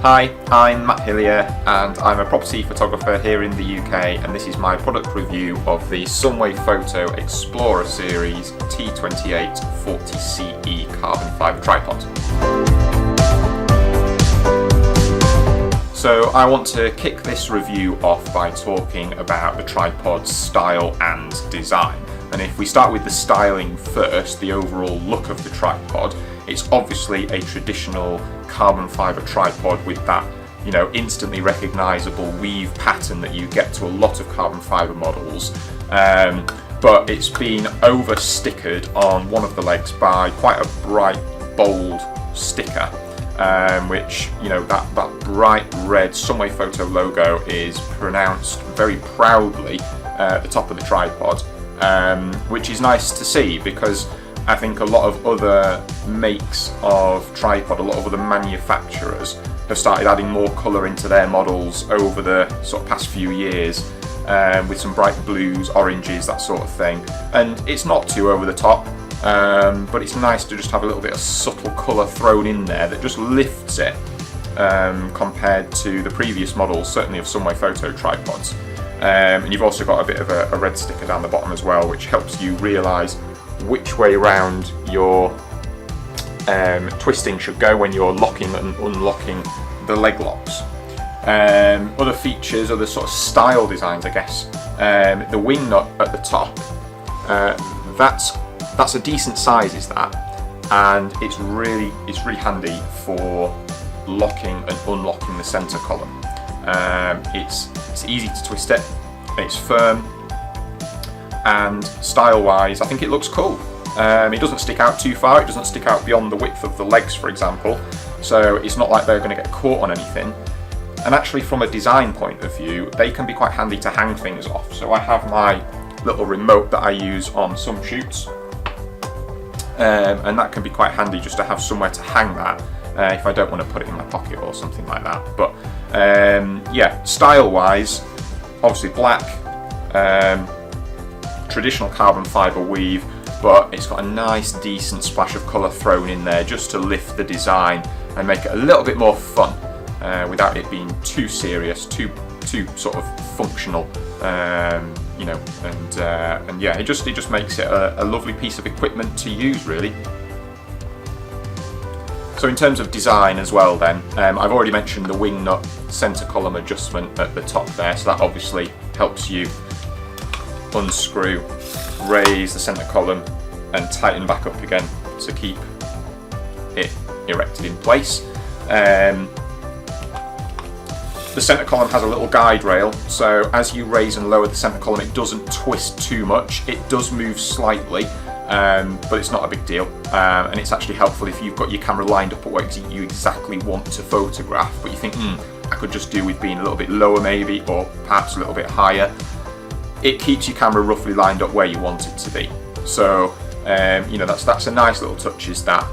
Hi, I'm Matt Hillier and I'm a property photographer here in the UK, and this is my product review of the Sunwayfoto Explorer Series T2840CE carbon fibre tripod. So I want to kick this review off by talking about the tripod's style and design. And if we start with the styling first, the overall look of the tripod, it's obviously a traditional carbon fibre tripod with that, instantly recognisable weave pattern that you get to a lot of carbon fibre models. But it's been over stickered on one of the legs by quite a bright, bold sticker, which, that bright red Sunwayfoto logo is pronounced very proudly at the top of the tripod, which is nice to see, because I think a lot of other makes of tripod, a lot of other manufacturers have started adding more colour into their models over the sort of past few years, with some bright blues, oranges, that sort of thing. And it's not too over the top, but it's nice to just have a little bit of subtle colour thrown in there that just lifts it, compared to the previous models, certainly of Sunwayfoto tripods. And you've also got a bit of a red sticker down the bottom as well, which helps you realise which way round your twisting should go when you're locking and unlocking the leg locks. Other features, other sort of style designs, I guess. The wing nut at the top, that's a decent size, is that, and it's really handy for locking and unlocking the centre column. It's easy to twist it, it's firm, and style-wise, I think it looks cool. It doesn't stick out too far, it doesn't stick out beyond the width of the legs, for example, so it's not like they're going to get caught on anything. And actually, from a design point of view, they can be quite handy to hang things off. So I have my little remote that I use on some shoots, and that can be quite handy just to have somewhere to hang that if I don't want to put it in my pocket or something like that. But yeah, style-wise, obviously black, traditional carbon fibre weave, but it's got a nice decent splash of colour thrown in there just to lift the design and make it a little bit more fun, without it being too serious, too sort of functional, and yeah, it just makes it a lovely piece of equipment to use, really. So in terms of design as well then, I've already mentioned the wing nut centre column adjustment at the top there, so that obviously helps you unscrew, raise the centre column and tighten back up again to keep it erected in place. The centre column has a little guide rail, so as you raise and lower the centre column, it doesn't twist too much. It does move slightly, but it's not a big deal, and it's actually helpful if you've got your camera lined up at what you exactly want to photograph, but you think, I could just do with being a little bit lower maybe, or perhaps a little bit higher. It keeps your camera roughly lined up where you want it to be. So that's a nice little touch, is that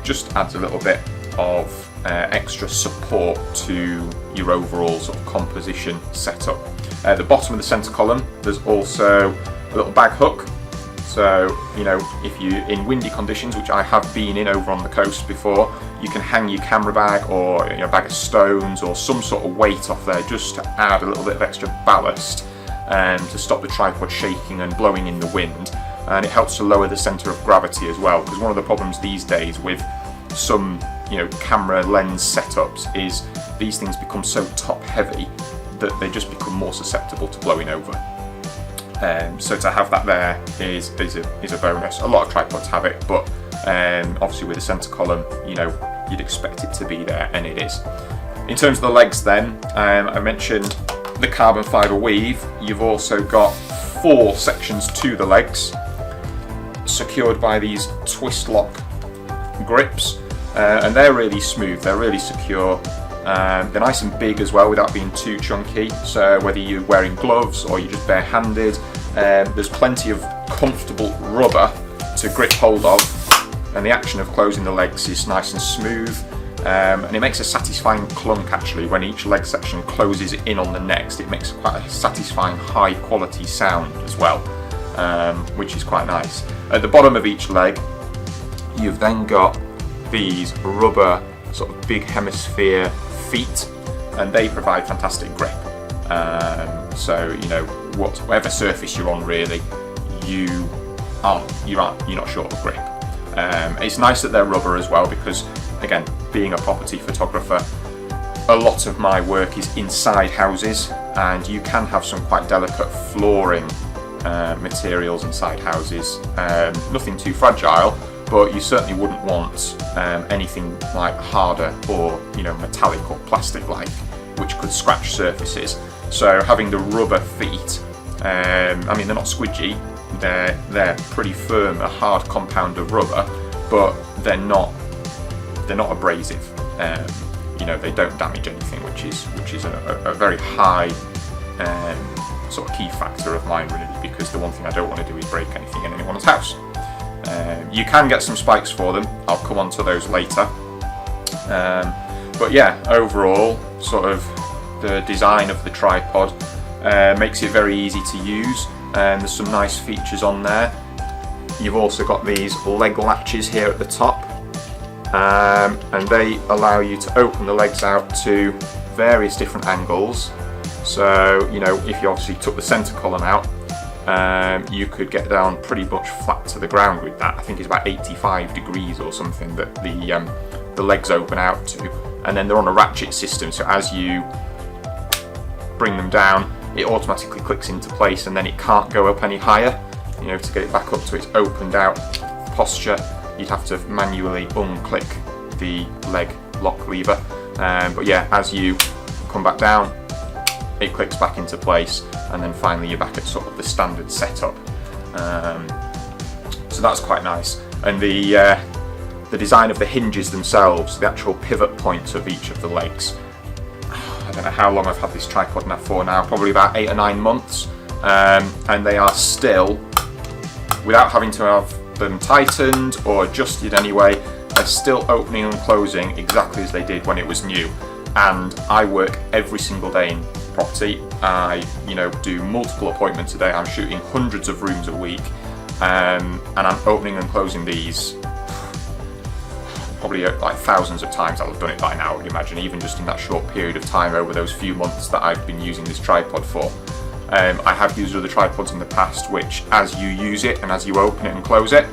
just adds a little bit of extra support to your overall sort of composition setup. At the bottom of the centre column, there's also a little bag hook. So, if you in windy conditions, which I have been in over on the coast before, you can hang your camera bag or a bag of stones or some sort of weight off there just to add a little bit of extra ballast, to stop the tripod shaking and blowing in the wind. And it helps to lower the centre of gravity as well, because one of the problems these days with some camera lens setups is these things become so top heavy that they just become more susceptible to blowing over. So to have that there is a bonus. A lot of tripods have it, but obviously with the centre column, you'd expect it to be there, and it is. In terms of the legs then, I mentioned the carbon fibre weave. You've also got 4 sections to the legs, secured by these twist lock grips, and they're really smooth, they're really secure. They're nice and big as well without being too chunky, so whether you're wearing gloves or you're just barehanded, there's plenty of comfortable rubber to grip hold of, and the action of closing the legs is nice and smooth, and it makes a satisfying clunk actually when each leg section closes in on the next. It makes quite a satisfying high quality sound as well, which is quite nice. At the bottom of each leg, you've then got these rubber sort of big hemisphere feet, and they provide fantastic grip. So you know, whatever surface you're on, really, you're not short of grip. It's nice that they're rubber as well, because again, being a property photographer, a lot of my work is inside houses, and you can have some quite delicate flooring materials inside houses. Nothing too fragile, but you certainly wouldn't want anything like harder or, you know, metallic or plastic-like, which could scratch surfaces. So having the rubber feet, I mean, they're not squidgy, they're pretty firm, a hard compound of rubber, but they're not abrasive. You know, they don't damage anything, which is a very high sort of key factor of mine, really, because the one thing I don't want to do is break anything in anyone's house. You can get some spikes for them, I'll come on to those later. But yeah, overall, sort of the design of the tripod makes it very easy to use, and there's some nice features on there. You've also got these leg latches here at the top, and they allow you to open the legs out to various different angles. So, you know, if you obviously took the centre column out, you could get down pretty much flat to the ground with that. I think it's about 85 degrees or something that the legs open out to, and then they're on a ratchet system, so as you bring them down, it automatically clicks into place, and then it can't go up any higher. You know, to get it back up to its opened out posture, you'd have to manually unclick the leg lock lever. But yeah, as you come back down, it clicks back into place, and then finally you're back at sort of the standard setup. So that's quite nice. And the design of the hinges themselves, the actual pivot points of each of the legs. I don't know how long I've had this tripod now for now, probably about 8 or 9 months, and they are still, without having to have them tightened or adjusted anyway, they're still opening and closing exactly as they did when it was new. And I work every single day in property. I, you know, do multiple appointments a day. I'm shooting hundreds of rooms a week, and I'm opening and closing these probably like thousands of times. I'll have done it by now, I would imagine, even just in that short period of time over those few months that I've been using this tripod for. I have used other tripods in the past, which as you use it and as you open it and close it,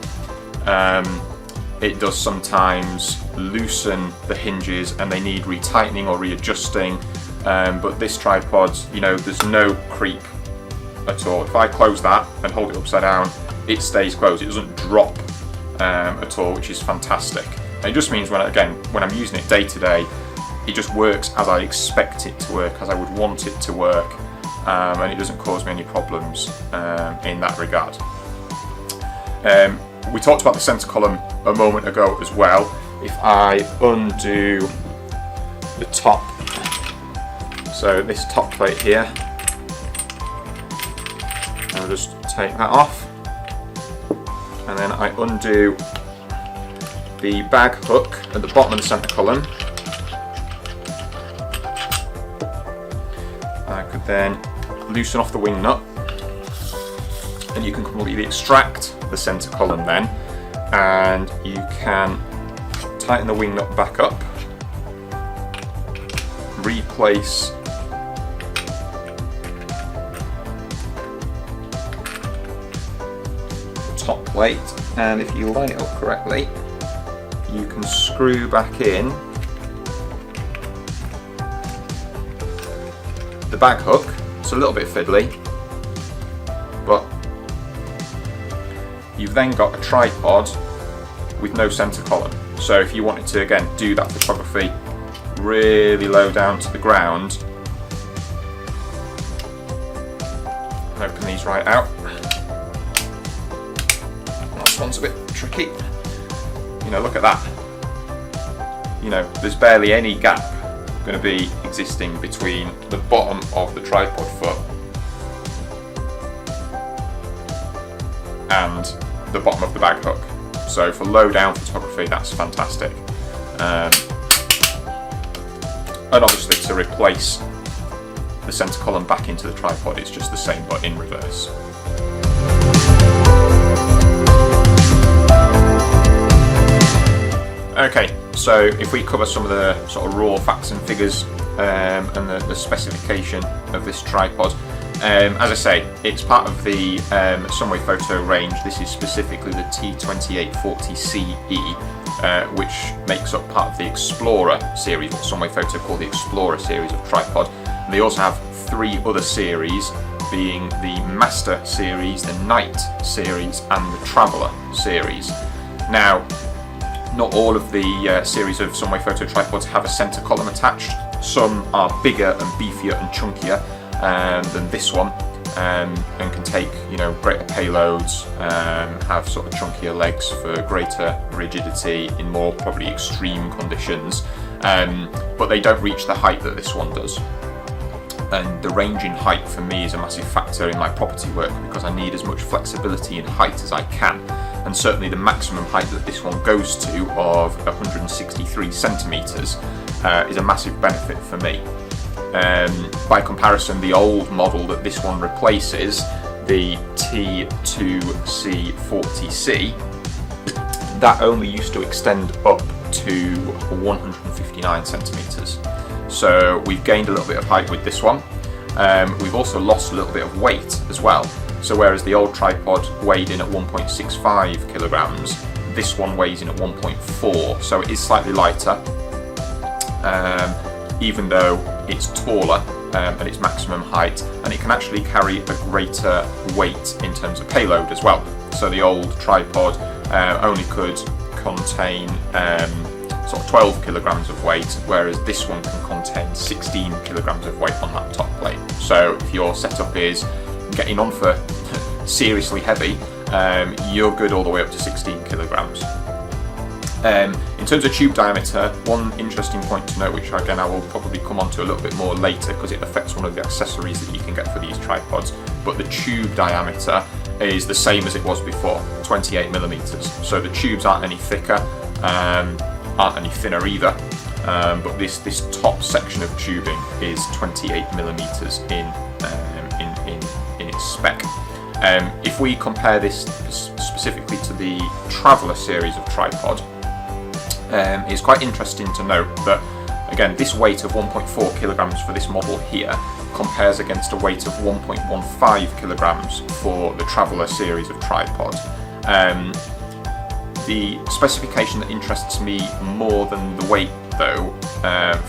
it does sometimes loosen the hinges and they need retightening or readjusting. But this tripod, you know, there's no creep at all. If I close that and hold it upside down, it stays closed. It doesn't drop at all, which is fantastic. And it just means when I'm using it day to day, it just works as I expect it to work, as I would want it to work, and it doesn't cause me any problems in that regard. We talked about the centre column a moment ago as well. If I undo the top, so this top plate here, I'll just take that off, and then I undo the bag hook at the bottom of the centre column. I could then loosen off the wing nut, and you can completely extract the centre column then, and you can tighten the wing nut back up, replace the top plate, and if you line it up correctly, you can screw back in the bag hook. It's a little bit fiddly, but you've then got a tripod with no centre column. So if you wanted to, again, do that photography really low down to the ground, open these right out. This one's a bit tricky. You know, look at that. You know, there's barely any gap going to be existing between the bottom of the tripod foot and the bottom of the bag hook. So for low down photography, that's fantastic. And obviously to replace the centre column back into the tripod, it's just the same but in reverse. Okay, So if we cover some of the sort of raw facts and figures and the specification of this tripod, as I say, it's part of the Sunwayfoto range. This is specifically the T2840CE, which makes up part of the Explorer series, what Sunwayfoto call the Explorer series of tripod. And they also have 3 other series, being the Master series, the Knight series, and the Traveller series. Now, not all of the series of Sunwayfoto tripods have a centre column attached. Some are bigger and beefier and chunkier than this one, and can take, you know, greater payloads, have sort of chunkier legs for greater rigidity in more probably extreme conditions, but they don't reach the height that this one does. And the range in height for me is a massive factor in my property work, because I need as much flexibility in height as I can, and certainly the maximum height that this one goes to of 163 centimetres is a massive benefit for me. By comparison, the old model that this one replaces, the T2840CE, that only used to extend up to 159 centimetres. So we've gained a little bit of height with this one. We've also lost a little bit of weight as well. So whereas the old tripod weighed in at 1.65 kilograms, this one weighs in at 1.4, so it is slightly lighter, even though it's taller at its maximum height, and it can actually carry a greater weight in terms of payload as well. So the old tripod only could contain sort of 12 kilograms of weight, whereas this one can contain 16 kilograms of weight on that top plate. So if your setup is getting on for seriously heavy, you're good all the way up to 16 kilograms. In terms of tube diameter, one interesting point to note, which again I will probably come on to a little bit more later because it affects one of the accessories that you can get for these tripods, but the tube diameter is the same as it was before, 28 millimeters. So the tubes aren't any thicker, aren't any thinner either, but this top section of tubing is 28 millimeters in its spec. If we compare this specifically to the Traveller series of tripod, it's quite interesting to note that, again, this weight of 1.4 kilograms for this model here compares against a weight of 1.15 kilograms for the Traveller series of tripod. The specification that interests me more than the weight, though,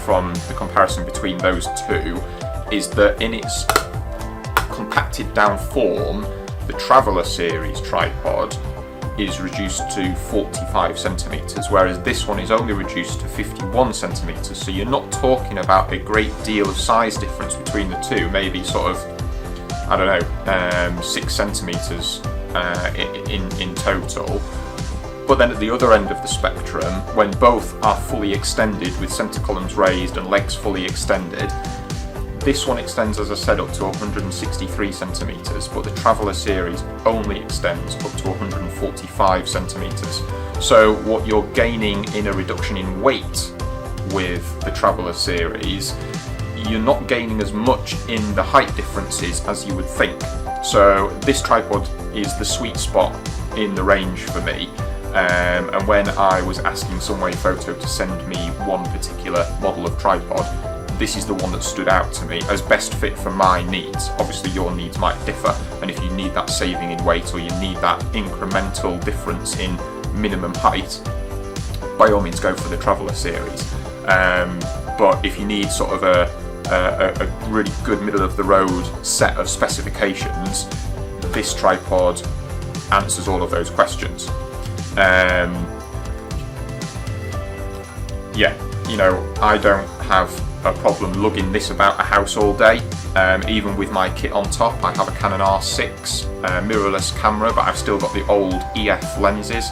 from the comparison between those two, is that in its compacted down form, the Traveller series tripod is reduced to 45 centimeters, whereas this one is only reduced to 51 centimeters. So you're not talking about a great deal of size difference between the two, maybe sort of, I don't know, 6 centimeters in total. But then at the other end of the spectrum, when both are fully extended with centre columns raised and legs fully extended, this one extends, as I said, up to 163 centimetres, but the Traveller series only extends up to 145 centimetres. So what you're gaining in a reduction in weight with the Traveller series, you're not gaining as much in the height differences as you would think. So this tripod is the sweet spot in the range for me. And when I was asking Sunwayfoto to send me one particular model of tripod, this is the one that stood out to me as best fit for my needs. Obviously your needs might differ, and if you need that saving in weight or you need that incremental difference in minimum height, by all means go for the Traveller series. But if you need sort of a really good middle of the road set of specifications, this tripod answers all of those questions. Yeah, you know, I don't have a problem lugging this about a house all day. Even with my kit on top, I have a Canon R6 mirrorless camera, but I've still got the old EF lenses.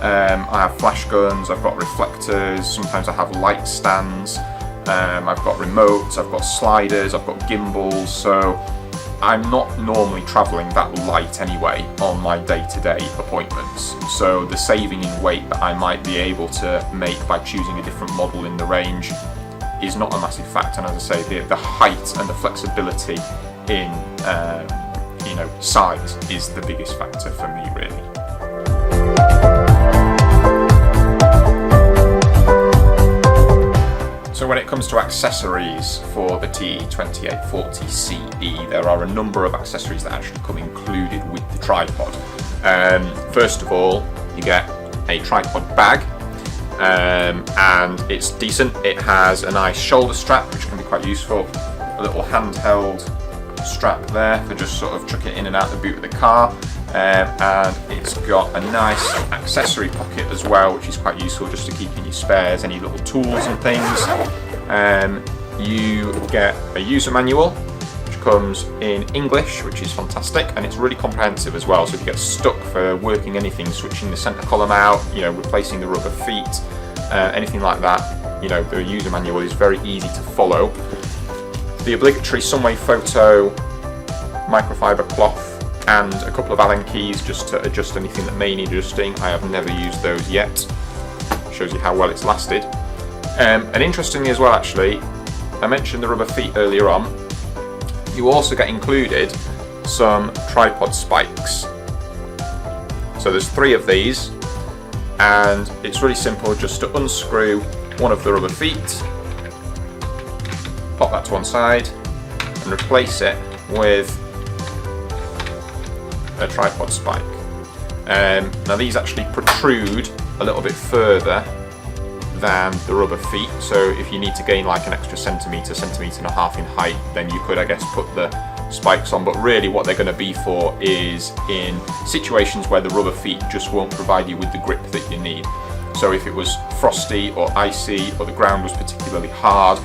I have flash guns, I've got reflectors, sometimes I have light stands, I've got remotes, I've got sliders, I've got gimbals, so I'm not normally travelling that light anyway on my day-to-day appointments. So the saving in weight that I might be able to make by choosing a different model in the range is not a massive factor. And as I say, the height and the flexibility in size is the biggest factor for me, really. So when it comes to accessories for the T2840CE, there are a number of accessories that actually come included with the tripod. First of all, you get a tripod bag, and it's decent. It has a nice shoulder strap, which can be quite useful, a little handheld strap there for just sort of chucking it in and out the boot of the car, and it's got a nice accessory pocket as well, which is quite useful just to keep in your spares, any little tools and things. You get a user manual which comes in English, which is fantastic, and it's really comprehensive as well, so if you get stuck for working anything, switching the centre column out, replacing the rubber feet, anything like that, the user manual is very easy to follow. The obligatory Sunwayfoto microfiber cloth and a couple of Allen keys just to adjust anything that may need adjusting. I have never used those yet. Shows you how well it's lasted. And interestingly as well, actually, I mentioned the rubber feet earlier on. You also get included some tripod spikes. So there's 3 of these, and it's really simple just to unscrew one of the rubber feet, pop that to one side, and replace it with a tripod spike. Now these actually protrude a little bit further than the rubber feet, so if you need to gain like an extra centimetre and a half in height, then you could, I guess, put the spikes on. But really what they're going to be for is in situations where the rubber feet just won't provide you with the grip that you need. So if it was frosty or icy, or the ground was particularly hard,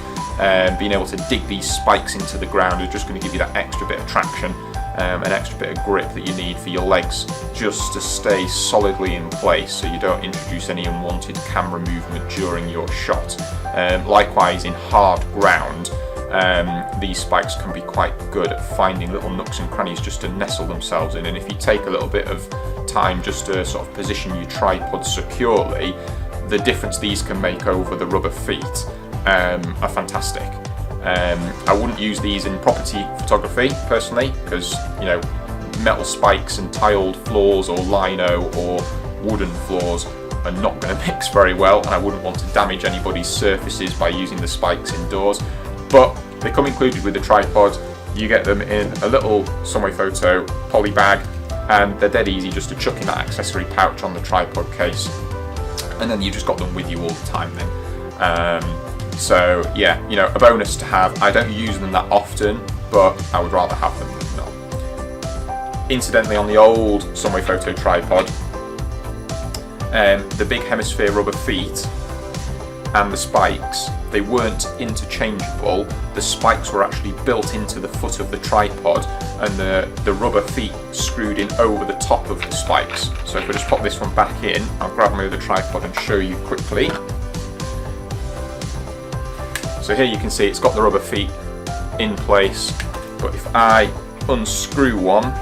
being able to dig these spikes into the ground is just going to give you that extra bit of traction, an extra bit of grip that you need for your legs just to stay solidly in place, so you don't introduce any unwanted camera movement during your shot. Likewise, in hard ground, these spikes can be quite good at finding little nooks and crannies just to nestle themselves in, and if you take a little bit of time just to sort of position your tripod securely, the difference these can make over the rubber feet are fantastic. I wouldn't use these in property photography personally, because metal spikes and tiled floors or lino or wooden floors are not going to mix very well, and I wouldn't want to damage anybody's surfaces by using the spikes indoors. But they come included with the tripod. You get them in a little Sunwayfoto poly bag, and they're dead easy just to chuck in that accessory pouch on the tripod case, and then you just got them with you all the time then. So yeah, a bonus to have. I don't use them that often, but I would rather have them than not. Incidentally, on the old Sunwayfoto tripod, the big hemisphere rubber feet and the spikes, they weren't interchangeable. The spikes were actually built into the foot of the tripod, and the rubber feet screwed in over the top of the spikes. So if we just pop this one back in, I'll grab my other tripod and show you quickly. So here you can see it's got the rubber feet in place, but if I unscrew one,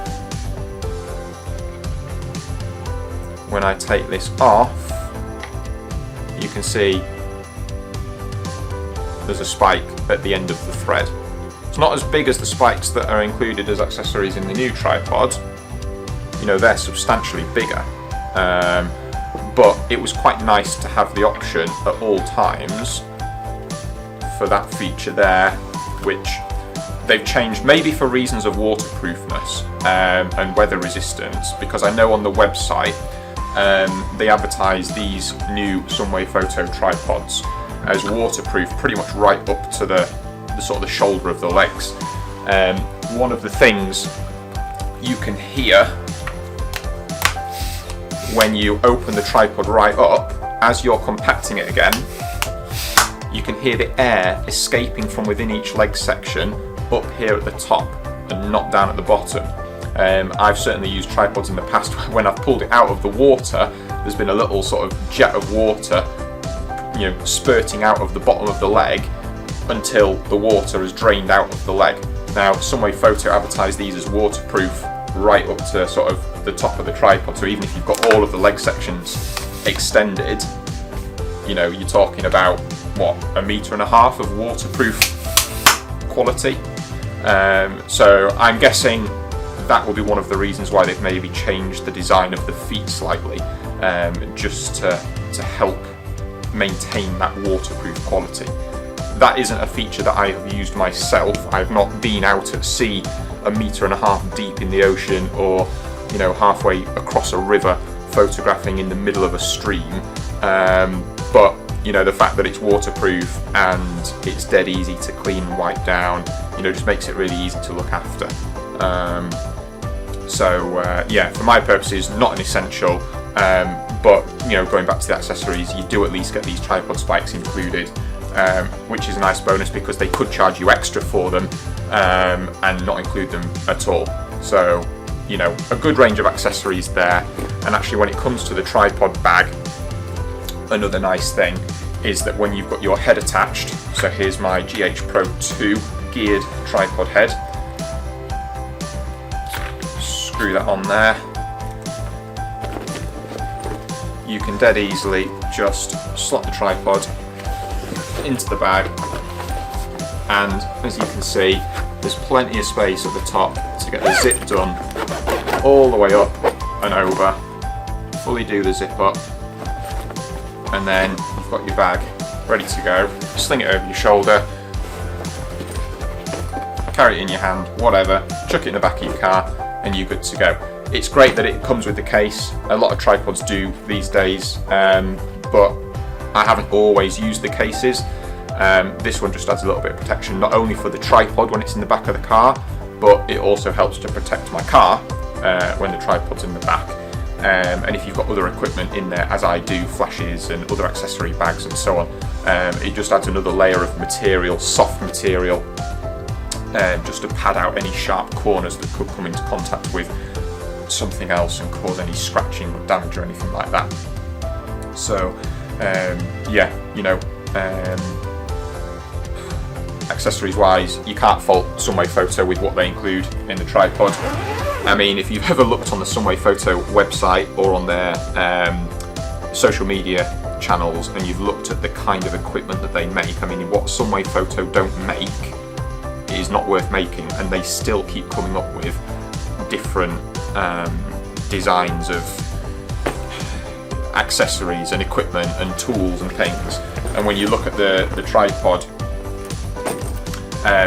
when I take this off, you can see there's a spike at the end of the thread. It's not as big as the spikes that are included as accessories in the new tripod. They're substantially bigger, but it was quite nice to have the option at all times for that feature there, which they've changed maybe for reasons of waterproofness and weather resistance, because I know on the website they advertise these new Sunwayfoto tripods as waterproof pretty much right up to the sort of the shoulder of the legs. One of the things you can hear when you open the tripod right up, as you're compacting it again, you can hear the air escaping from within each leg section up here at the top and not down at the bottom. I've certainly used tripods in the past when I've pulled it out of the water, there's been a little sort of jet of water spurting out of the bottom of the leg until the water has drained out of the leg. Now Sunwayfoto advertise these as waterproof right up to sort of the top of the tripod, so even if you've got all of the leg sections extended, you're talking about what, 1.5 meters of waterproof quality. So I'm guessing that will be one of the reasons why they've maybe changed the design of the feet slightly, just to help maintain that waterproof quality. that isn't a feature that I have used myself. I've not been out at sea 1.5 meters deep in the ocean, or halfway across a river photographing in the middle of a stream. But the fact that it's waterproof and it's dead easy to clean and wipe down, just makes it really easy to look after. Yeah, for my purposes, not an essential. But going back to the accessories, you do at least get these tripod spikes included, which is a nice bonus because they could charge you extra for them and not include them at all. So a good range of accessories there. And actually, when it comes to the tripod bag, another nice thing is that when you've got your head attached, so here's my GH Pro 2 geared tripod head, screw that on there. You can dead easily just slot the tripod into the bag, and as you can see, there's plenty of space at the top to get the zip done all the way up and over. Fully do the zip up, and then you've got your bag ready to go. Sling it over your shoulder, carry it in your hand, whatever, chuck it in the back of your car, and you're good to go. It's great that it comes with the case. A lot of tripods do these days, but I haven't always used the cases. This one just adds a little bit of protection, not only for the tripod when it's in the back of the car, but it also helps to protect my car when the tripod's in the back. And if you've got other equipment in there, as I do, flashes and other accessory bags and so on, it just adds another layer of material, soft material, just to pad out any sharp corners that could come into contact with something else and cause any scratching or damage or anything like that. So accessories wise, you can't fault Sunwayfoto with what they include in the tripod. I mean, if you've ever looked on the Sunwayfoto website or on their social media channels and you've looked at the kind of equipment that they make, I mean, what Sunwayfoto don't make is not worth making, and they still keep coming up with different designs of accessories and equipment and tools and things. And when you look at the tripod,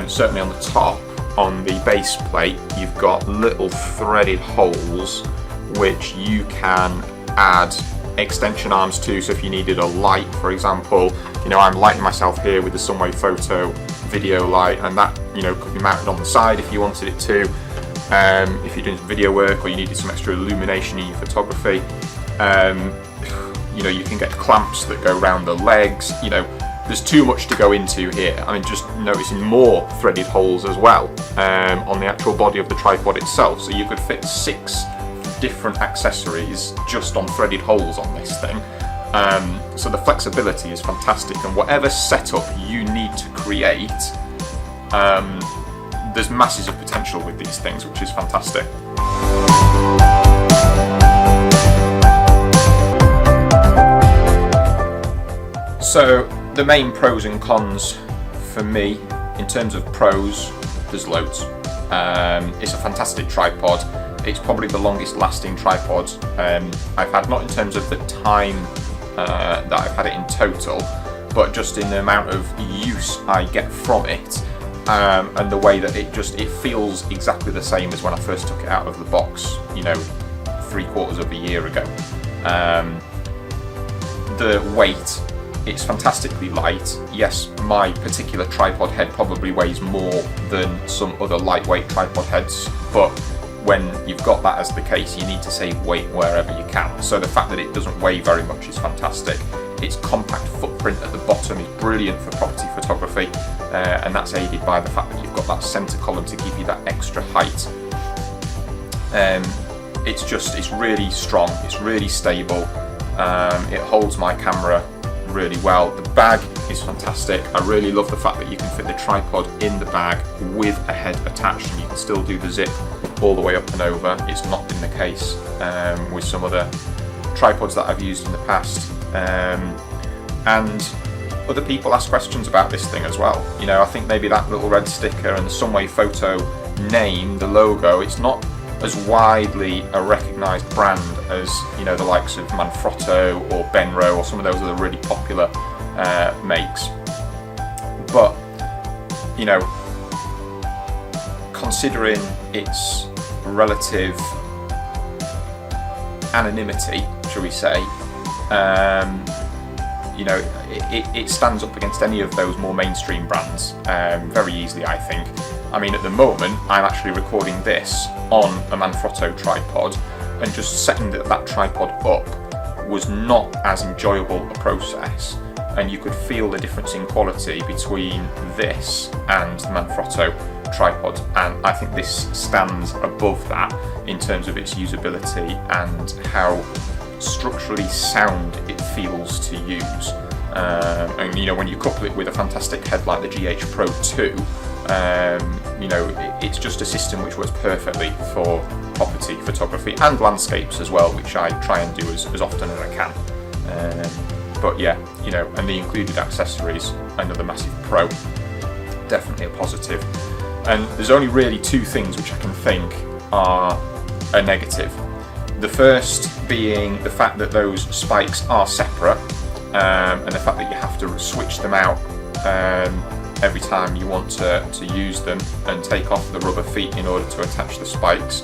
certainly on the top, on the base plate, you've got little threaded holes which you can add extension arms to. So if you needed a light, for example, I'm lighting myself here with the Sunwayfoto video light, and that could be mounted on the side if you wanted it to. If you're doing some video work or you needed some extra illumination in your photography, you can get clamps that go around the legs. There's too much to go into here. I mean, just noticing more threaded holes as well on the actual body of the tripod itself. So you could fit 6 different accessories just on threaded holes on this thing. So the flexibility is fantastic, and whatever setup you need to create, there's masses of potential with these things, which is fantastic. So the main pros and cons for me, in terms of pros, there's loads. It's a fantastic tripod. It's probably the longest lasting tripod I've had, not in terms of the time that I've had it in total, but just in the amount of use I get from it, and the way that it feels exactly the same as when I first took it out of the box, 3/4 of a year ago. The weight, it's fantastically light. Yes, my particular tripod head probably weighs more than some other lightweight tripod heads, but when you've got that as the case, you need to save weight wherever you can. So the fact that it doesn't weigh very much is fantastic. Its compact footprint at the bottom is brilliant for property photography, and that's aided by the fact that you've got that centre column to give you that extra height. It's really strong, it's really stable, it holds my camera really well. The bag is fantastic. I really love the fact that you can fit the tripod in the bag with a head attached, and you can still do the zip all the way up and over. It's not been the case with some other tripods that I've used in the past. And other people ask questions about this thing as well. I think maybe that little red sticker and the Sunwayfoto name, the logo, it's not as widely a recognised brand as the likes of Manfrotto or Benro or some of those other really popular makes. But, you know, considering its relative anonymity, shall we say, you know, it stands up against any of those more mainstream brands very easily, I think. I mean, at the moment, I'm actually recording this on a Manfrotto tripod, and just setting that tripod up was not as enjoyable a process, and you could feel the difference in quality between this and the Manfrotto tripod, and I think this stands above that in terms of its usability and how structurally sound it feels to use. And you know, when you couple it with a fantastic head like the GH Pro 2, you know, it's just a system which works perfectly for property photography and landscapes as well, which I try and do as often as I can. But yeah, you know, and the included accessories, another massive pro, definitely a positive. And there's only really two things which I can think are a negative. The first being the fact that those spikes are separate, and the fact that you have to switch them out every time you want to use them and take off the rubber feet in order to attach the spikes.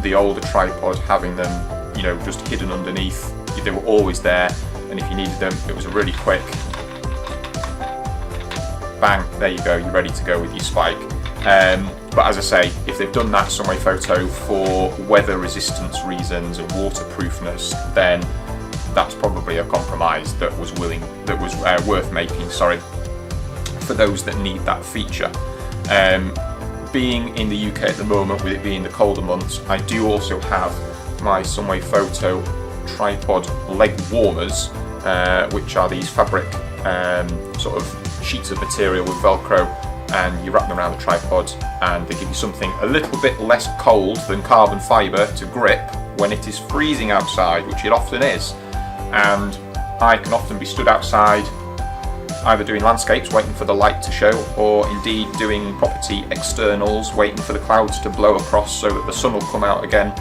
The older tripod, having them, you know, just hidden underneath, they were always there, and if you needed them, it was a really quick bang, there you go, you're ready to go with your spike. But as I say, if they've done that Sunwayfoto for weather resistance reasons and waterproofness, then that's probably a compromise that was worth making. Sorry, for those that need that feature. Being in the UK at the moment, with it being the colder months, I do also have my Sunwayfoto tripod leg warmers, which are these fabric sort of sheets of material with Velcro, and you wrap them around the tripod, and they give you something a little bit less cold than carbon fibre to grip when it is freezing outside, which it often is. And I can often be stood outside either doing landscapes waiting for the light to show, or indeed doing property externals waiting for the clouds to blow across so that the sun will come out again.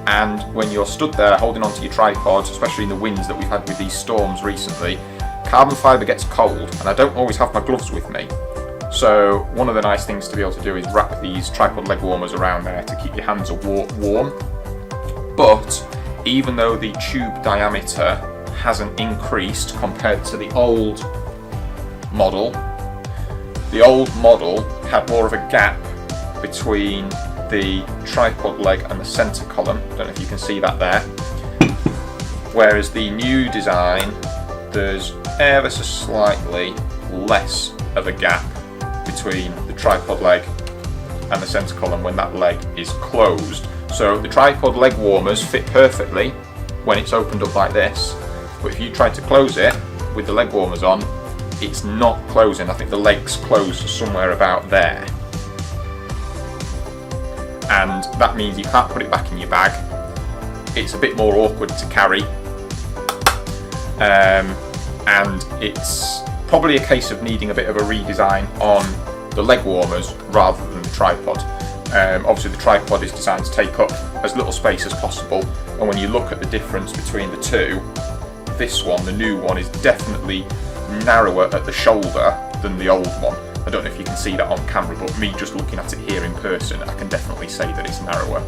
And when you're stood there holding onto your tripod, especially in the winds that we've had with these storms recently, carbon fibre gets cold, and I don't always have my gloves with me. So one of the nice things to be able to do is wrap these tripod leg warmers around there to keep your hands warm. But even though the tube diameter hasn't increased compared to the old model had more of a gap between the tripod leg and the centre column. I don't know if you can see that there. Whereas the new design, there's ever so slightly less of a gap between the tripod leg and the centre column when that leg is closed. So the tripod leg warmers fit perfectly when it's opened up like this, but if you try to close it with the leg warmers on, it's not closing. I think the legs close somewhere about there, and that means you can't put it back in your bag. It's a bit more awkward to carry, and it's probably a case of needing a bit of a redesign on the leg warmers rather than the tripod. Obviously the tripod is designed to take up as little space as possible, and when you look at the difference between the two, this one, the new one, is definitely narrower at the shoulder than the old one. I don't know if you can see that on camera, but me just looking at it here in person, I can definitely say that it's narrower.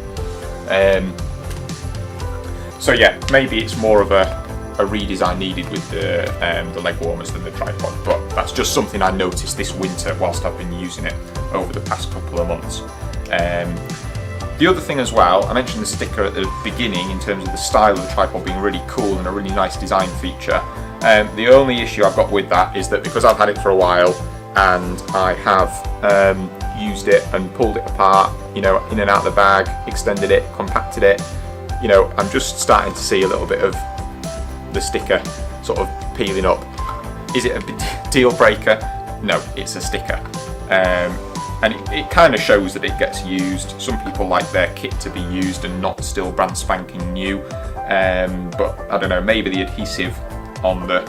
So yeah, maybe it's more of a redesign needed with the leg warmers than the tripod, but that's just something I noticed this winter whilst I've been using it over the past couple of months. The other thing as well, I mentioned the sticker at the beginning in terms of the style of the tripod being really cool and a really nice design feature. The only issue I've got with that is that because I've had it for a while and I have used it and pulled it apart, you know, in and out of the bag, extended it, compacted it, you know, I'm just starting to see a little bit of the sticker sort of peeling up. Is it a deal breaker? No, it's a sticker. And it kind of shows that it gets used. Some people like their kit to be used and not still brand spanking new. But I don't know, maybe the adhesive on the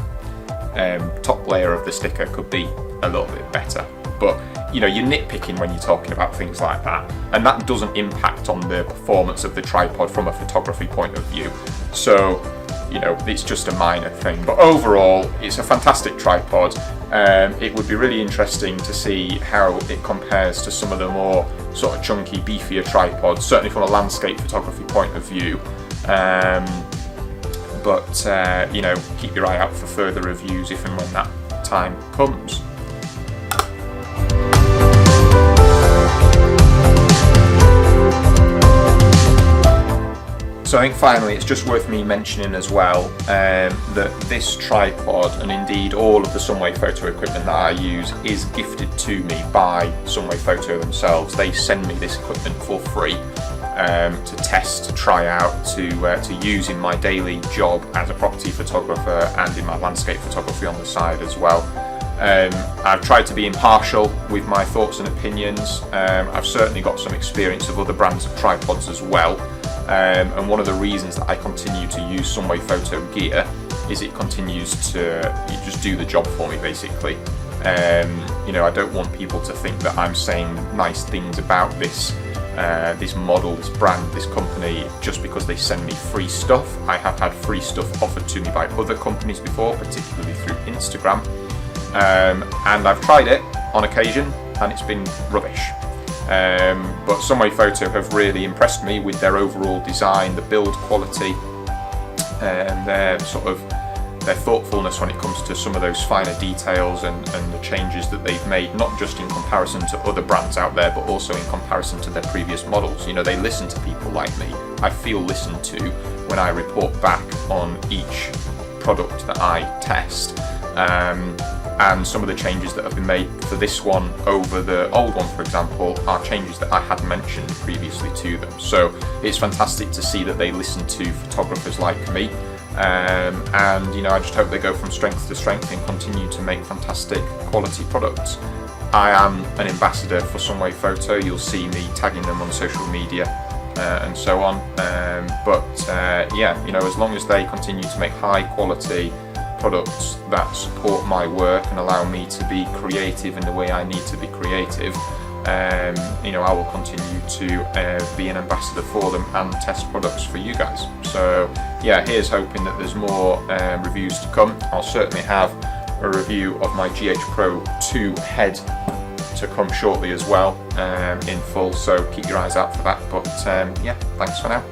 top layer of the sticker could be a little bit better. But you know, you're nitpicking when you're talking about things like that, and that doesn't impact on the performance of the tripod from a photography point of view. So, you know, it's just a minor thing. But overall, it's a fantastic tripod. it would be really interesting to see how it compares to some of the more sort of chunky, beefier tripods, certainly from a landscape photography point of view. But you know, keep your eye out for further reviews if and when that time comes. So I think finally it's just worth me mentioning as well that this tripod, and indeed all of the Sunwayfoto equipment that I use, is gifted to me by Sunwayfoto themselves. They send me this equipment for free to test, to try out, to use in my daily job as a property photographer and in my landscape photography on the side as well. I've tried to be impartial with my thoughts and opinions. I've certainly got some experience of other brands of tripods as well. And one of the reasons that I continue to use Sunwayfoto gear is it continues to just do the job for me, basically. You know, I don't want people to think that I'm saying nice things about this model, this brand, this company, just because they send me free stuff. I have had free stuff offered to me by other companies before, particularly through Instagram, and I've tried it on occasion and it's been rubbish. But Sunwayfoto have really impressed me with their overall design, the build quality, and their thoughtfulness when it comes to some of those finer details and the changes that they've made, not just in comparison to other brands out there, but also in comparison to their previous models. You know, they listen to people like me. I feel listened to when I report back on each product that I test. And some of the changes that have been made for this one over the old one, for example, are changes that I had mentioned previously to them. So it's fantastic to see that they listen to photographers like me, and you know, I just hope they go from strength to strength and continue to make fantastic quality products. I am an ambassador for Sunwayfoto. You'll see me tagging them on social media and so on. Yeah, you know, as long as they continue to make high quality products that support my work and allow me to be creative in the way I need to be creative, you know, I will continue to be an ambassador for them and test products for you guys. So yeah, here's hoping that there's more reviews to come. I'll certainly have a review of my GH Pro 2 head to come shortly as well, in full, so keep your eyes out for that. But yeah, thanks for now.